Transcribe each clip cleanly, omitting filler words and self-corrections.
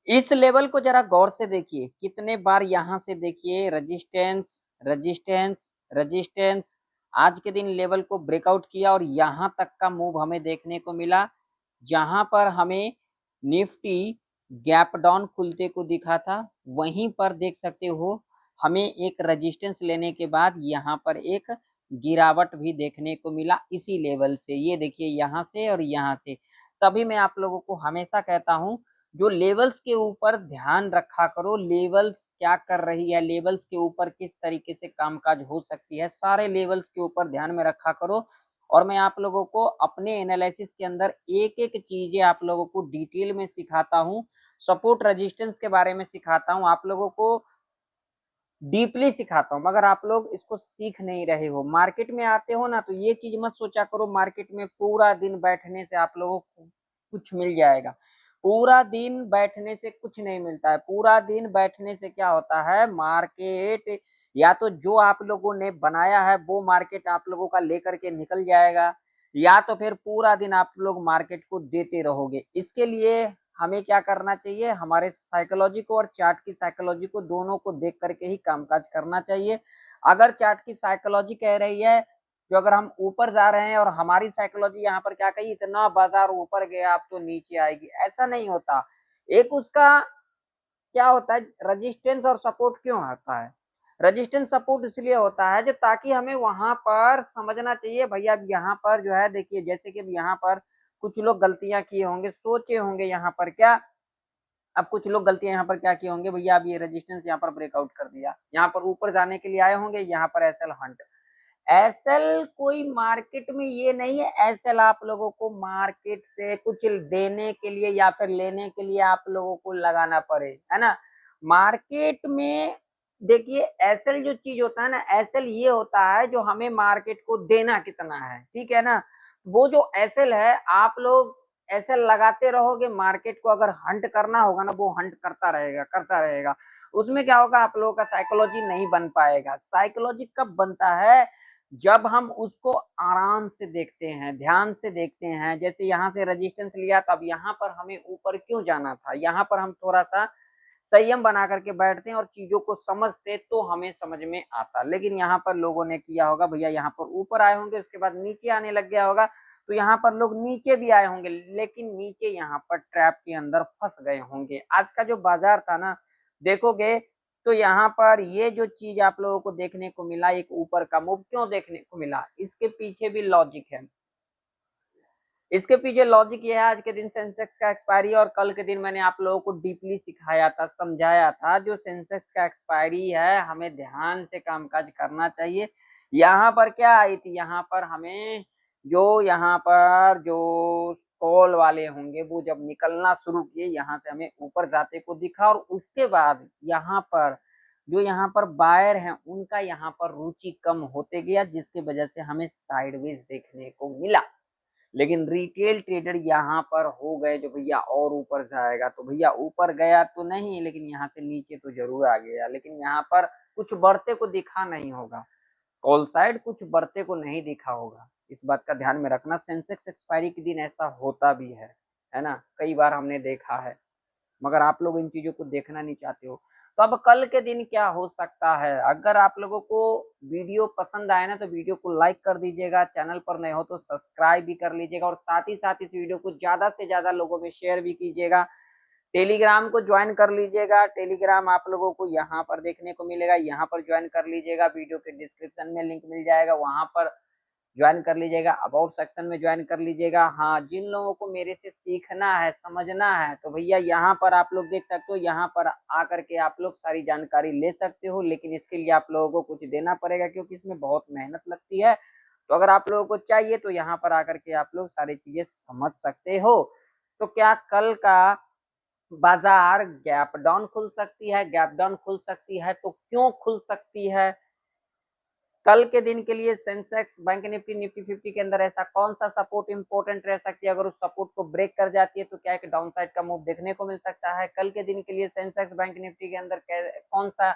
इस लेवल को जरा गौर से देखिए, कितने बार यहाँ से देखिए रेजिस्टेंस, रेजिस्टेंस, रेजिस्टेंस, आज के दिन लेवल को ब्रेकआउट किया और यहाँ तक का मूव हमें देखने को मिला, जहाँ पर हमें निफ्टी गैप डाउन खुलते को दिखा था। वहीं पर देख सकते हो हमें एक रेजिस्टेंस लेने के बाद यहाँ पर एक गिरावट भी देखने को मिला इसी लेवल से। ये देखिए यहाँ से और यहाँ से। तभी मैं आप लोगों को हमेशा कहता हूं, जो लेवल्स के ऊपर ध्यान रखा करो, लेवल्स क्या कर रही है, लेवल्स के ऊपर किस तरीके से कामकाज हो सकती है, सारे लेवल्स के ऊपर ध्यान में रखा करो। और मैं आप लोगों को अपने एनालिसिस के अंदर एक एक चीजें आप लोगों को डिटेल में सिखाता हूं, सपोर्ट रेजिस्टेंस के बारे में सिखाता हूं, आप लोगों को डीपली सिखाता हूं। मगर आप लोग इसको सीख नहीं रहे हो, मार्केट में आते हो ना तो ये चीज मत सोचा करो मार्केट में पूरा दिन बैठने से आप लोगों को कुछ मिल जाएगा। पूरा दिन बैठने से कुछ नहीं मिलता है। पूरा दिन बैठने से क्या होता है, मार्केट या तो जो आप लोगों ने बनाया है वो मार्केट आप लोगों का लेकर के निकल जाएगा, या तो फिर पूरा दिन आप लोग मार्केट को देते रहोगे। इसके लिए हमें क्या करना चाहिए, हमारे साइकोलॉजी को और चार्ट की साइकोलॉजी को दोनों को देख करके ही कामकाज करना चाहिए। अगर चार्ट की साइकोलॉजी कह रही है जो अगर हम ऊपर जा रहे हैं और हमारी साइकोलॉजी यहाँ पर क्या कही, इतना बाजार ऊपर गया अब तो नीचे आएगी, ऐसा नहीं होता। एक उसका क्या होता है, रेजिस्टेंस और सपोर्ट क्यों आता है, रेजिस्टेंस सपोर्ट इसलिए होता है जो ताकि हमें वहां पर समझना चाहिए भैया अब यहाँ पर जो है देखिए, जैसे कि यहाँ पर कुछ लोग गलतियां किए होंगे, सोचे होंगे यहाँ पर क्या, अब कुछ लोग गलतियां यहाँ पर क्या किए होंगे, भैया अब ये रेजिस्टेंस यहाँ पर ब्रेकआउट कर दिया, यहाँ पर ऊपर जाने के लिए आए होंगे, यहाँ पर एसएल हंट। एसएल कोई मार्केट में ये नहीं है, एसएल आप लोगों को मार्केट से कुछ देने के लिए या फिर लेने के लिए आप लोगों को लगाना पड़े, है ना। मार्केट में देखिए एसएल जो चीज होता है ना, एसएल ये होता है जो हमें मार्केट को देना कितना है, ठीक है ना। वो जो एसएल है, आप लोग एसएल लगाते रहोगे, मार्केट को अगर हंट करना होगा ना वो हंट करता रहेगा, करता रहेगा। उसमें क्या होगा, आप लोगों का साइकोलॉजी नहीं बन पाएगा। साइकोलॉजी कब बनता है, जब हम उसको आराम से देखते हैं, ध्यान से देखते हैं। जैसे यहाँ से रेजिस्टेंस लिया, तब यहाँ पर हमें ऊपर क्यों जाना था, यहाँ पर हम थोड़ा सा संयम बना करके बैठते हैं और चीजों को समझते तो हमें समझ में आता। लेकिन यहाँ पर लोगों ने किया होगा, भैया यहाँ पर ऊपर आए होंगे, उसके बाद नीचे आने लग गया होगा, तो यहाँ पर लोग नीचे भी आए होंगे, लेकिन नीचे यहाँ पर ट्रैप के अंदर फंस गए होंगे। आज का जो बाजार था ना, देखोगे तो यहाँ पर ये जो चीज आप लोगों को देखने को मिला, एक ऊपर का मूव क्यों देखने को मिला, इसके पीछे भी लॉजिक है। इसके पीछे लॉजिक ये है, आज के दिन सेंसेक्स का एक्सपायरी और कल के दिन मैंने आप लोगों को डीपली सिखाया था, समझाया था, जो सेंसेक्स का एक्सपायरी है हमें ध्यान से कामकाज करना चाहिए। यहाँ पर क्या आई थी, यहाँ पर हमें जो यहाँ पर जो कॉल वाले होंगे वो जब निकलना शुरू किए, यहाँ से हमें ऊपर जाते को दिखा, और उसके बाद यहाँ पर जो यहाँ पर बायर हैं उनका यहाँ पर रुचि कम होते गया, जिसकी वजह से हमें साइडवेज देखने को मिला। लेकिन रिटेल ट्रेडर यहाँ पर हो गए जो भैया और ऊपर जाएगा, तो भैया ऊपर गया तो नहीं, लेकिन यहाँ से नीचे तो जरूर आ गया, लेकिन यहाँ पर कुछ बढ़ते को दिखा नहीं होगा, कॉल साइड कुछ बढ़ते को नहीं दिखा होगा। इस बात का ध्यान में रखना। सेंसेक्स एक्सपायरी के दिन ऐसा होता भी है ना, कई बार हमने देखा है, मगर आप लोग इन चीजों को देखना नहीं चाहते हो। तो अब कल के दिन क्या हो सकता है, अगर आप लोगों को वीडियो पसंद आए ना तो वीडियो को लाइक कर दीजिएगा, चैनल पर नए हो तो सब्सक्राइब भी कर लीजिएगा, और साथ ही साथ इस वीडियो को ज्यादा से ज्यादा लोगों में शेयर भी कीजिएगा। टेलीग्राम को ज्वाइन कर लीजिएगा, टेलीग्राम आप लोगों को यहाँ पर देखने को मिलेगा, यहाँ पर ज्वाइन कर लीजिएगा, वीडियो के डिस्क्रिप्शन में लिंक मिल जाएगा, वहां पर ज्वाइन कर लीजिएगा, अबाउट सेक्शन में ज्वाइन कर लीजिएगा। हाँ, जिन लोगों को मेरे से सीखना है, समझना है, तो भैया यहाँ पर आप लोग देख सकते हो, यहाँ पर आकर के आप लोग सारी जानकारी ले सकते हो, लेकिन इसके लिए आप लोगों को कुछ देना पड़ेगा क्योंकि इसमें बहुत मेहनत लगती है। तो अगर आप लोगों को चाहिए तो यहाँ पर आकर के आप लोग सारी चीजें समझ सकते हो। तो क्या कल का बाजार गैप डाउन खुल सकती है, गैप डाउन खुल सकती है तो क्यों खुल सकती है, कल के दिन के लिए सेंसेक्स, बैंक निफ्टी, निफ्टी 50 के अंदर ऐसा कौन सा सपोर्ट इंपॉर्टेंट रह सकती है, अगर उस सपोर्ट को ब्रेक कर जाती है तो क्या एक डाउन साइड का मूव देखने को मिल सकता है। कल के दिन के लिए सेंसेक्स, बैंक निफ्टी के अंदर कौन सा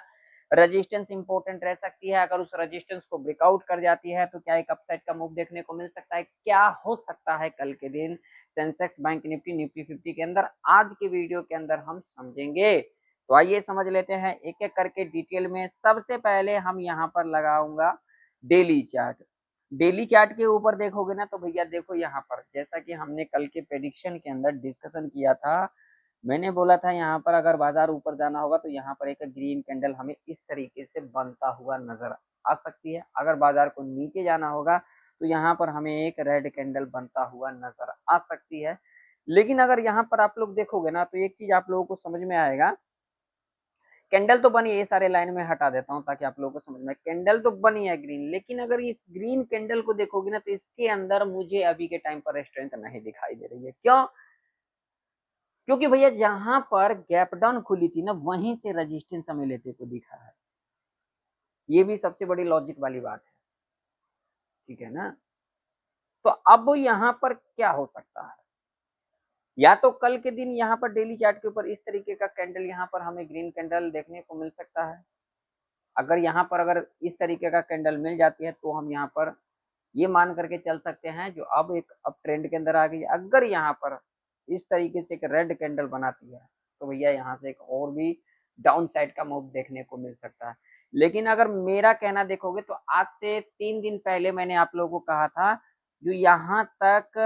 रेजिस्टेंस इंपॉर्टेंट रह सकती है, अगर उस रेजिस्टेंस को ब्रेकआउट कर जाती है तो क्या एक अपसाइड का मूव देखने को मिल सकता है, क्या हो सकता है कल के दिन सेंसेक्स, बैंक निफ्टी, निफ्टी 50 के अंदर, आज के वीडियो के अंदर हम समझेंगे। तो आइए समझ लेते हैं एक एक करके डिटेल में। सबसे पहले हम यहाँ पर लगाऊंगा डेली चार्ट। डेली चार्ट के ऊपर देखोगे ना तो भैया देखो यहाँ पर, जैसा कि हमने कल के प्रेडिक्शन के अंदर डिस्कशन किया था, मैंने बोला था यहाँ पर अगर बाजार ऊपर जाना होगा तो यहाँ पर एक ग्रीन कैंडल हमें इस तरीके से बनता हुआ नजर आ सकती है, अगर बाजार को नीचे जाना होगा तो यहाँ पर हमें एक रेड कैंडल बनता हुआ नजर आ सकती है। लेकिन अगर यहाँ पर आप लोग देखोगे ना तो एक चीज आप लोगों को समझ में आएगा, कैंडल तो बनी है, ये सारे लाइन में हटा देता हूँ ताकि आप लोगों को समझ में, कैंडल तो बनी है ग्रीन, लेकिन अगर इस ग्रीन कैंडल को देखोगे ना तो इसके अंदर मुझे अभी के टाइम पर स्ट्रेंथ नहीं दिखाई दे रही है। क्यों? क्योंकि भैया जहां पर गैप डाउन खुली थी ना वहीं से रेजिस्टेंस हमें लेते को दिखा है, ये भी सबसे बड़ी लॉजिक वाली बात है, ठीक है ना। तो अब यहाँ पर क्या हो सकता है, या तो कल के दिन यहाँ पर डेली चार्ट के ऊपर इस तरीके का कैंडल, यहाँ पर हमें ग्रीन कैंडल देखने को मिल सकता है। अगर यहाँ पर अगर इस तरीके का कैंडल मिल जाती है तो हम यहाँ पर ये मान करके चल सकते हैं जो अब एक अब ट्रेंड के अंदर आ गई। अगर यहाँ पर इस तरीके से एक रेड कैंडल बनाती है तो भैया यहाँ से एक और भी डाउन साइड का मूव देखने को मिल सकता है। लेकिन अगर मेरा कहना देखोगे तो आज से 3 दिन पहले मैंने आप लोगों को कहा था जो यहाँ तक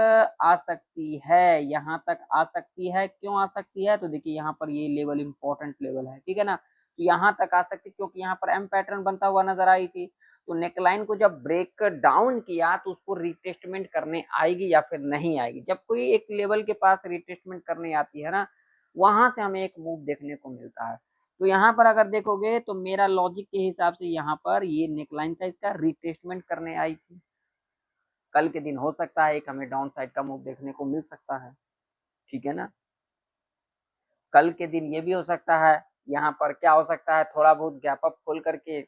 आ सकती है, यहाँ तक आ सकती है। क्यों आ सकती है? तो देखिए यहाँ पर ये लेवल इंपॉर्टेंट लेवल है, ठीक है ना। तो यहाँ तक आ सकती है क्योंकि यहाँ पर एम पैटर्न बनता हुआ नजर आई थी, तो नेकलाइन को जब ब्रेक डाउन किया तो उसको रिटेस्टमेंट करने आएगी या फिर नहीं आएगी। जब कोई एक लेवल के पास रिटेस्टमेंट करने आती है ना, वहां से हमें एक मूव देखने को मिलता है। तो यहाँ पर अगर देखोगे तो मेरा लॉजिक के हिसाब से यहाँ पर ये नेकलाइन था, इसका रिटेस्टमेंट करने आई थी। कल के दिन हो सकता है एक हमें डाउन साइड का मूव देखने को मिल सकता है, ठीक है ना। कल के दिन ये भी हो सकता है, यहाँ पर क्या हो सकता है, थोड़ा बहुत गैप अप खोल करके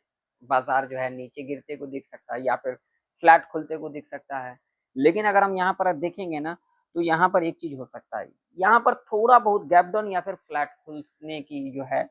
बाजार जो है नीचे गिरते को दिख सकता है या फिर फ्लैट खुलते को दिख सकता है। लेकिन अगर हम यहाँ पर देखेंगे ना तो यहाँ पर एक चीज हो सकता है, यहाँ पर थोड़ा बहुत गैप डाउन या फिर फ्लैट खुलने की जो है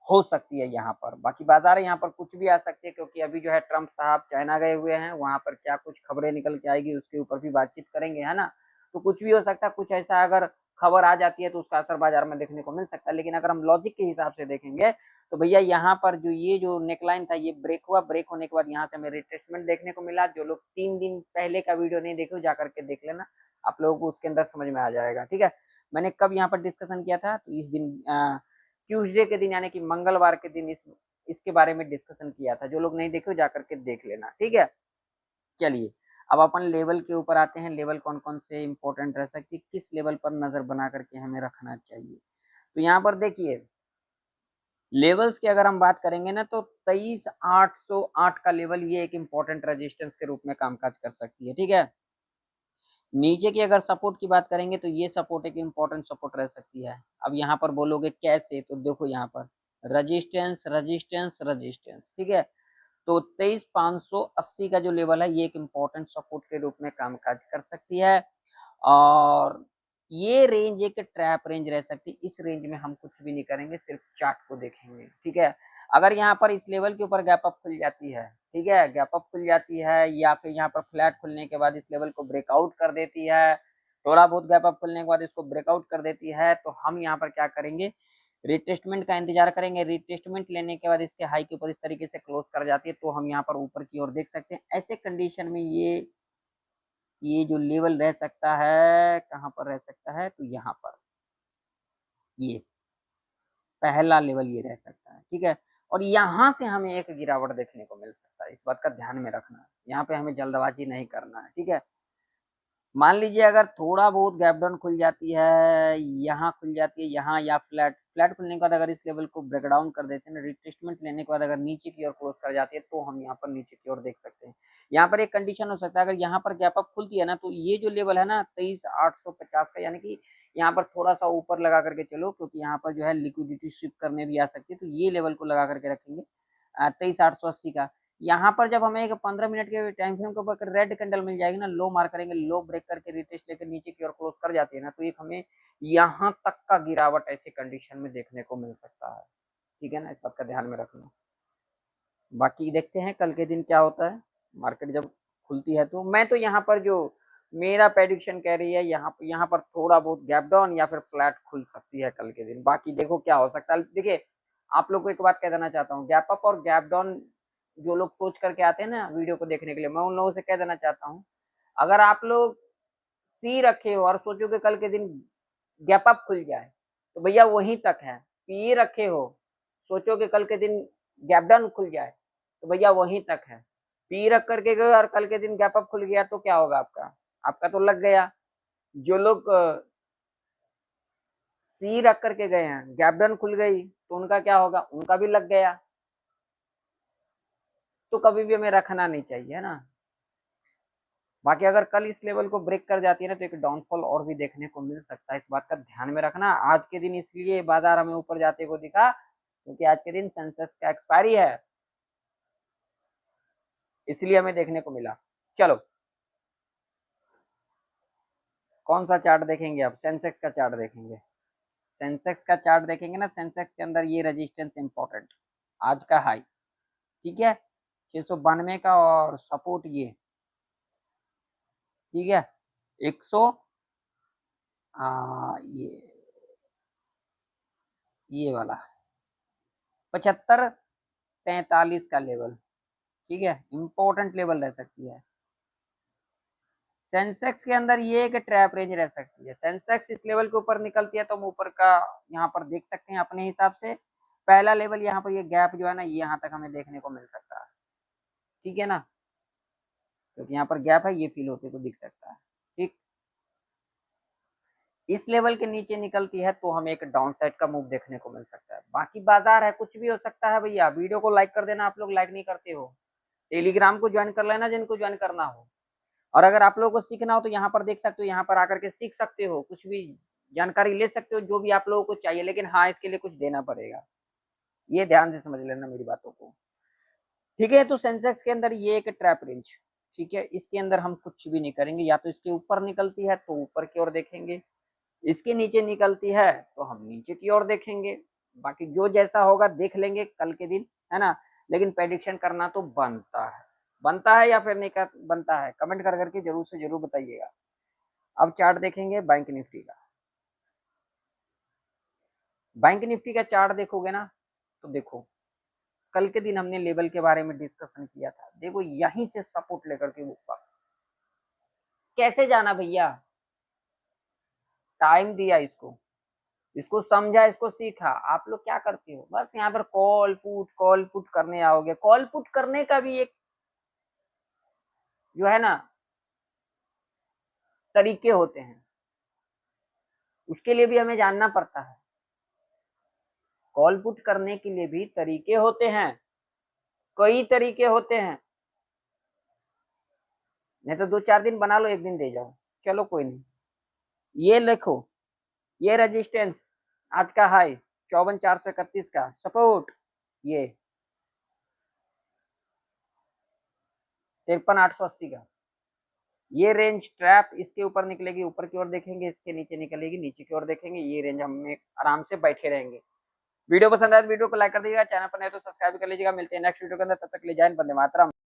हो सकती है यहाँ पर। बाकी बाजार है यहाँ पर कुछ भी आ सकती है, क्योंकि अभी जो है ट्रम्प साहब चाइना गए हुए हैं, वहां पर क्या कुछ खबरें निकल के आएगी उसके ऊपर भी बातचीत करेंगे, है ना। तो कुछ भी हो सकता है, कुछ ऐसा अगर खबर आ जाती है तो उसका असर बाजार में देखने को मिल सकता है। लेकिन अगर हम लॉजिक के हिसाब से देखेंगे तो भैया यहाँ पर जो ये जो नेकलाइन था ये ब्रेक हुआ, ब्रेक होने के बाद यहाँ से हमें रिट्रेसमेंट देखने को मिला। जो लोग 3 दिन पहले का वीडियो नहीं देखे जाकर के देख लेना, आप लोगों को उसके अंदर समझ में आ जाएगा, ठीक है। मैंने कब यहाँ पर डिस्कशन किया था, तो इस दिन ट्यूसडे के दिन यानी कि मंगलवार के दिन इसके बारे में डिस्कशन किया था। जो लोग नहीं देखे जाकर के देख लेना, ठीक है। चलिए अब अपन लेवल के ऊपर आते हैं, लेवल कौन कौन से इंपॉर्टेंट रह सकती है, किस लेवल पर नजर बना करके हमें रखना चाहिए। तो यहाँ पर देखिए लेवल्स की अगर हम बात करेंगे ना तो 23,808 का लेवल ये एक इंपॉर्टेंट रेजिस्टेंस के रूप में कामकाज कर सकती है, ठीक है। नीचे की अगर सपोर्ट की बात करेंगे तो ये सपोर्ट एक इम्पोर्टेंट सपोर्ट रह सकती है। अब यहाँ पर बोलोगे कैसे, तो देखो यहाँ पर रजिस्टेंस रजिस्टेंस रजिस्टेंस, ठीक है। तो 23,580 का जो लेवल है ये एक इम्पोर्टेंट सपोर्ट के रूप में कामकाज कर सकती है। और ये रेंज एक ट्रैप रेंज रह सकती है, इस रेंज में हम कुछ भी नहीं करेंगे, सिर्फ चार्ट को देखेंगे, ठीक है। अगर यहाँ पर इस लेवल के ऊपर गैप अप खुल जाती है, ठीक है, गैप अप खुल जाती है या फिर यहाँ पर फ्लैट खुलने के बाद इस लेवल को ब्रेकआउट कर देती है, थोड़ा बहुत गैप अप खुलने के बाद इसको ब्रेकआउट कर देती है, तो हम यहाँ पर क्या करेंगे, रिटेस्टमेंट का इंतजार करेंगे। रिटेस्टमेंट लेने के बाद इसके हाई के ऊपर इस तरीके से क्लोज कर जाती है तो हम यहाँ पर ऊपर की ओर देख सकते हैं। ऐसे कंडीशन में ये जो लेवल रह सकता है, कहाँ पर रह सकता है, तो यहाँ पर ये पहला लेवल ये रह सकता है, ठीक है। और यहाँ से हमें एक गिरावट देखने को मिल सकता है, इस बात का ध्यान में रखना है, यहाँ पे हमें जल्दबाजी नहीं करना है, ठीक है। मान लीजिए अगर थोड़ा बहुत गैप डाउन खुल जाती है, यहाँ खुल जाती है यहाँ, या फ्लैट फ्लैट खुलने के बाद अगर इस लेवल को ब्रेक डाउन कर देते हैं ना, रिट्रेसमेंट लेने के बाद अगर नीचे की ओर क्लोज कर जाती है तो हम यहाँ पर नीचे की ओर देख सकते हैं। यहाँ पर एक कंडीशन हो सकता है, अगर यहाँ पर गैप अप खुलती है ना तो ये जो लेवल है ना 23,850 का, यानी कि यहाँ पर थोड़ा सा ऊपर लगा करके चलो, क्योंकि यहाँ पर जो है लिक्विडिटी शिफ्ट करने भी आ सकती है, तो ये लेवल को लगा करके रखेंगे 23,880 का। यहाँ पर जब हमें एक 15 मिनट के टाइम फ्रेम के ऊपर रेड कैंडल मिल जाएगी ना, लो मार करेंगे, लो ब्रेक करके रिटेस्ट लेकर नीचे की ओर क्लोज कर जाती है ना, तो एक हमें यहाँ तक का गिरावट ऐसे कंडीशन में देखने को मिल सकता है, ठीक है ना, इस बात का ध्यान में रखना। बाकी देखते हैं कल के दिन क्या होता है, मार्केट जब खुलती है तो। मैं तो यहाँ पर जो मेरा प्रेडिक्शन कह रही है, यहाँ पर थोड़ा बहुत गैप डाउन या फिर फ्लैट खुल सकती है कल के दिन। बाकी देखो क्या हो सकता है। देखिए आप लोग को एक बात कह देना चाहता हूँ, गैप अप और गैप डाउन जो लोग सोच करके आते हैं ना वीडियो को देखने के लिए, मैं उन लोगों से कह देना चाहता हूँ, अगर आप लोग सी रखे हो और सोचो कि कल के दिन गैप अप खुल जाए तो भैया वहीं तक है। पी रखे हो, सोचो कि कल के दिन गैप डाउन खुल जाए तो भैया वहीं तक है। पी रख करके गए और कल के दिन गैप अप खुल गया तो क्या होगा आपका? आपका तो लग गया। जो लोग सी रख करके गए हैं, गैप डाउन खुल गई तो उनका क्या होगा? उनका भी लग गया। तो कभी भी हमें रखना नहीं चाहिए, है ना। बाकी अगर कल इस लेवल को ब्रेक कर जाती है ना तो एक डाउनफॉल और भी देखने को मिल सकता है, इस बात का ध्यान में रखना। आज के दिन इसलिए बाजार हमें ऊपर जाते को दिखा क्योंकि आज के दिन सेंसेक्स का एक्सपायरी है, इसलिए हमें देखने को मिला। चलो कौन सा चार्ट देखेंगे? अब सेंसेक्स का चार्ट देखेंगे। सेंसेक्स का चार्ट देखेंगे ना, सेंसेक्स के अंदर ये रेजिस्टेंस इंपॉर्टेंट, आज का हाई, ठीक है, 692 का, और सपोर्ट ये, ठीक है, 100 ये वाला 75-43 का लेवल, ठीक है, इंपॉर्टेंट लेवल रह सकती है। सेंसेक्स के अंदर ये एक ट्रैप रेंज रह सकती है। सेंसेक्स इस लेवल के ऊपर निकलती है तो हम ऊपर का यहाँ पर देख सकते हैं अपने हिसाब से। पहला लेवल यहाँ पर ये गैप जो है ना, ये यहाँ तक हमें देखने को मिल सकता है, ठीक है ना, क्योंकि यहाँ पर गैप है, ये फील होते को दिख सकता है, ठीक। इस लेवल के नीचे निकलती है तो हमें एक डाउन साइड का मूव देखने को मिल सकता है। बाकी बाजार है, कुछ भी हो सकता है भैया। वीडियो को लाइक कर देना, आप लोग लाइक नहीं करते हो। टेलीग्राम को ज्वाइन कर लेना जिनको ज्वाइन करना हो। और अगर आप लोगों को सीखना हो तो यहाँ पर देख सकते हो, यहाँ पर आकर के सीख सकते हो, कुछ भी जानकारी ले सकते हो जो भी आप लोगों को चाहिए, लेकिन हाँ इसके लिए कुछ देना पड़ेगा, ये ध्यान से समझ लेना मेरी बातों को, ठीक है। तो सेंसेक्स के अंदर ये एक ट्रैप रेंज, ठीक है, इसके अंदर हम कुछ भी नहीं करेंगे। या तो इसके ऊपर निकलती है तो ऊपर की ओर देखेंगे, इसके नीचे निकलती है तो हम नीचे की ओर देखेंगे। बाकी जो जैसा होगा देख लेंगे कल के दिन, है ना। लेकिन प्रेडिक्शन करना तो बनता है या फिर नहीं कर बनता है, कमेंट कर करके जरूर से जरूर बताइएगा। अब चार्ट देखेंगे बैंक निफ्टी का। बैंक निफ्टी का चार्ट देखोगे ना तो देखो, कल के दिन हमने लेवल के बारे में डिस्कशन किया था। देखो यहीं से सपोर्ट लेकर के ऊपर कैसे जाना भैया, टाइम दिया इसको, इसको समझा, इसको सीखा। आप लोग क्या करते हो? बस यहाँ पर कॉल पुट करने आओगे। कॉल पुट करने का भी एक जो है ना तरीके होते हैं, उसके लिए भी हमें जानना पड़ता है। कॉल पुट करने के लिए भी तरीके होते हैं, कई तरीके होते हैं। नहीं तो 2-4 दिन बना लो, एक दिन दे जाओ, चलो कोई नहीं। ये देखो, ये रेजिस्टेंस, आज का हाई 54,431 का, सपोर्ट ये 53,880 का, ये रेंज ट्रैप इसके ऊपर निकलेगी, ऊपर की ओर देखेंगे, इसके नीचे निकलेगी, नीचे की ओर देखेंगे, ये रेंज हम आराम से बैठे रहेंगे। वीडियो पसंद आए तो वीडियो को लाइक कर दीजिएगा, चैनल पर नए तो सब्सक्राइब कर लीजिएगा। मिलते हैं नेक्स्ट वीडियो के अंदर, तब तक ले जाए वंदे मातरम।